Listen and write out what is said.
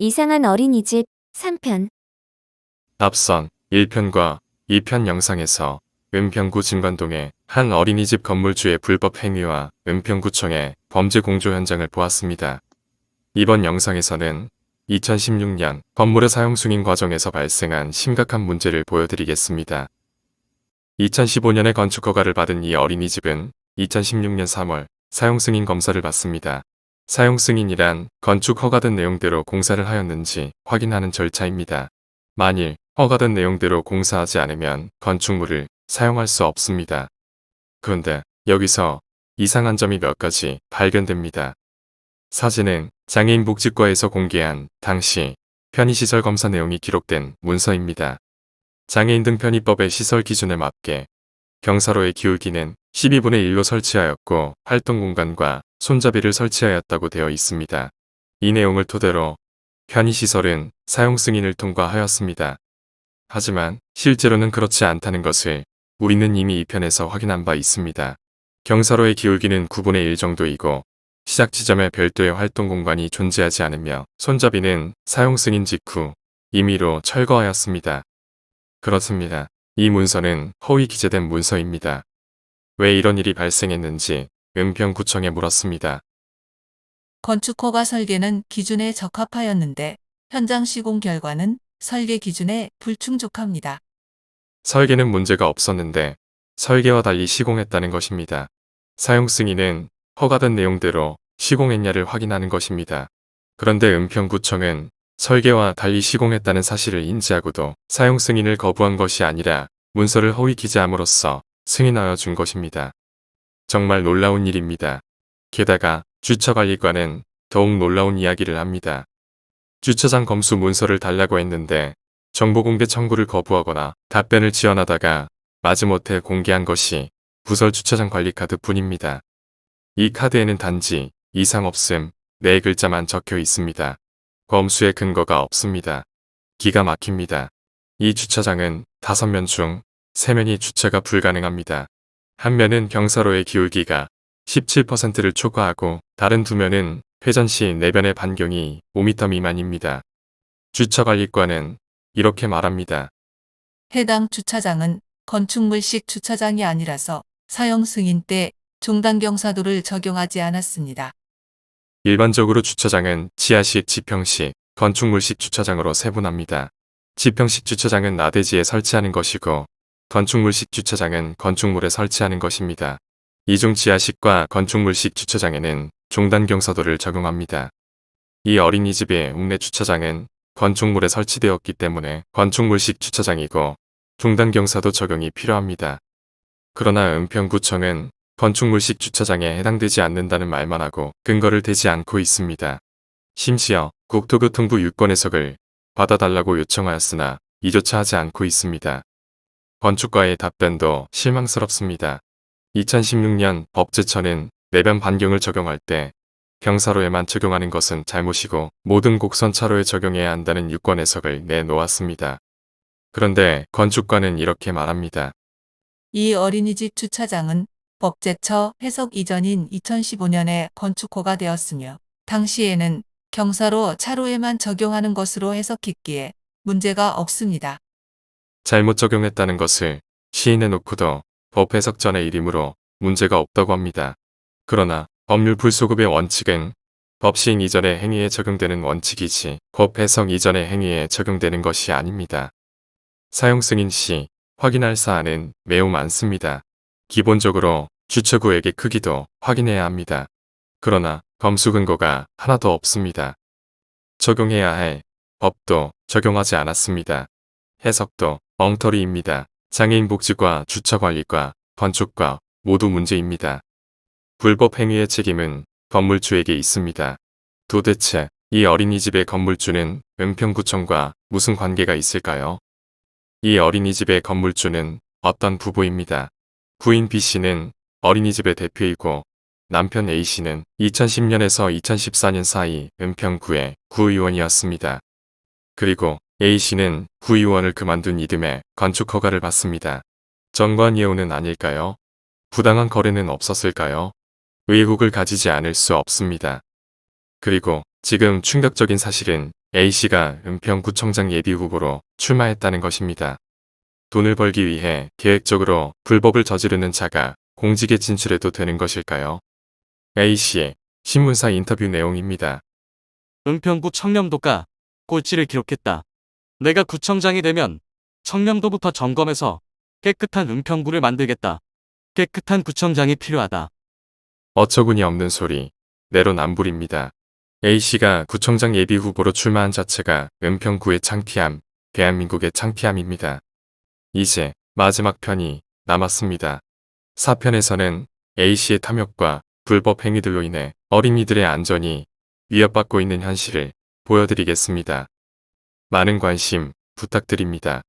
이상한 어린이집 3편. 앞선 1편과 2편 영상에서 은평구 진관동의 한 어린이집 건물주의 불법 행위와 은평구청의 범죄 공조 현장을 보았습니다. 이번 영상에서는 2016년 건물의 사용 승인 과정에서 발생한 심각한 문제를 보여드리겠습니다. 2015년에 건축 허가를 받은 이 어린이집은 2016년 3월 사용 승인 검사를 받습니다. 사용 승인이란 건축 허가된 내용대로 공사를 하였는지 확인하는 절차입니다. 만일 허가된 내용대로 공사하지 않으면 건축물을 사용할 수 없습니다. 그런데 여기서 이상한 점이 몇 가지 발견됩니다. 사진은 장애인 복지과에서 공개한 당시 편의시설 검사 내용이 기록된 문서입니다. 장애인 등 편의법의 시설 기준에 맞게 경사로의 기울기는 12분의 1로 설치하였고 활동 공간과 손잡이를 설치하였다고 되어 있습니다. 이 내용을 토대로 편의시설은 사용 승인을 통과하였습니다. 하지만 실제로는 그렇지 않다는 것을 우리는 이미 이 편에서 확인한 바 있습니다. 경사로의 기울기는 9분의 1 정도이고 시작 지점에 별도의 활동 공간이 존재하지 않으며 손잡이는 사용 승인 직후 임의로 철거하였습니다. 그렇습니다. 이 문서는 허위 기재된 문서입니다. 왜 이런 일이 발생했는지 은평구청에 물었습니다. 건축허가 설계는 기준에 적합하였는데 현장 시공 결과는 설계 기준에 불충족합니다. 설계는 문제가 없었는데 설계와 달리 시공했다는 것입니다. 사용 승인은 허가된 내용대로 시공했냐를 확인하는 것입니다. 그런데 은평구청은 설계와 달리 시공했다는 사실을 인지하고도 사용 승인을 거부한 것이 아니라 문서를 허위 기재함으로써 승인하여 준 것입니다. 정말 놀라운 일입니다. 게다가 주차관리과는 더욱 놀라운 이야기를 합니다. 주차장 검수 문서를 달라고 했는데 정보공개 청구를 거부하거나 답변을 지연하다가 마지못해 공개한 것이 부설 주차장 관리카드 뿐입니다. 이 카드에는 단지 이상 없음 4글자만 적혀 있습니다. 검수의 근거가 없습니다. 기가 막힙니다. 이 주차장은 5면 중 3면이 주차가 불가능합니다. 한 면은 경사로의 기울기가 17%를 초과하고 다른 2면은 회전 시 내변의 반경이 5m 미만입니다. 주차관리과는 이렇게 말합니다. 해당 주차장은 건축물식 주차장이 아니라서 사용 승인 때 종단 경사도를 적용하지 않았습니다. 일반적으로 주차장은 지하식, 지평식, 건축물식 주차장으로 세분합니다. 지평식 주차장은 나대지에 설치하는 것이고 건축물식 주차장은 건축물에 설치하는 것입니다. 이중 지하식과 건축물식 주차장에는 종단 경사도를 적용합니다. 이 어린이집의 읍내 주차장은 건축물에 설치되었기 때문에 건축물식 주차장이고 종단 경사도 적용이 필요합니다. 그러나 은평구청은 건축물식 주차장에 해당되지 않는다는 말만 하고 근거를 대지 않고 있습니다. 심지어 국토교통부 유권 해석을 받아달라고 요청하였으나 이조차 하지 않고 있습니다. 건축과의 답변도 실망스럽습니다. 2016년 법제처는 내변 반경을 적용할 때 경사로에만 적용하는 것은 잘못이고 모든 곡선 차로에 적용해야 한다는 유권 해석을 내놓았습니다. 그런데 건축과는 이렇게 말합니다. 이 어린이집 주차장은 법제처 해석 이전인 2015년에 건축허가 되었으며 당시에는 경사로 차로에만 적용하는 것으로 해석했기에 문제가 없습니다. 잘못 적용했다는 것을 시인해놓고도 법 해석 전의 일이므로 문제가 없다고 합니다. 그러나 법률 불소급의 원칙은 법 시행 이전의 행위에 적용되는 원칙이지 법 해석 이전의 행위에 적용되는 것이 아닙니다. 사용 승인 시 확인할 사안은 매우 많습니다. 기본적으로 주차구역의 크기도 확인해야 합니다. 그러나 검수 근거가 하나도 없습니다. 적용해야 할 법도 적용하지 않았습니다. 해석도 엉터리입니다. 장애인 복지과, 주차관리과, 건축과 모두 문제입니다. 불법 행위의 책임은 건물주에게 있습니다. 도대체 이 어린이집의 건물주는 은평구청과 무슨 관계가 있을까요? 이 어린이집의 건물주는 어떤 부부입니다. 부인 B씨는 어린이집의 대표이고 남편 A씨는 2010년에서 2014년 사이 은평구의 구의원이었습니다. 그리고 A씨는 구의원을 그만둔 이듬해 건축 허가를 받습니다. 정관예우는 아닐까요? 부당한 거래는 없었을까요? 의혹을 가지지 않을 수 없습니다. 그리고 지금 충격적인 사실은 A씨가 은평구청장 예비후보로 출마했다는 것입니다. 돈을 벌기 위해 계획적으로 불법을 저지르는 자가 공직에 진출해도 되는 것일까요? A씨의 신문사 인터뷰 내용입니다. 은평구 청렴도가 꼴찌를 기록했다. 내가 구청장이 되면 청렴도부터 점검해서 깨끗한 은평구를 만들겠다. 깨끗한 구청장이 필요하다. 어처구니 없는 소리, 내로남불입니다. A씨가 구청장 예비후보로 출마한 자체가 은평구의 창피함, 대한민국의 창피함입니다. 이제 마지막 편이 남았습니다. 4편에서는 A씨의 탐욕과 불법 행위들로 인해 어린이들의 안전이 위협받고 있는 현실을 보여드리겠습니다. 많은 관심 부탁드립니다.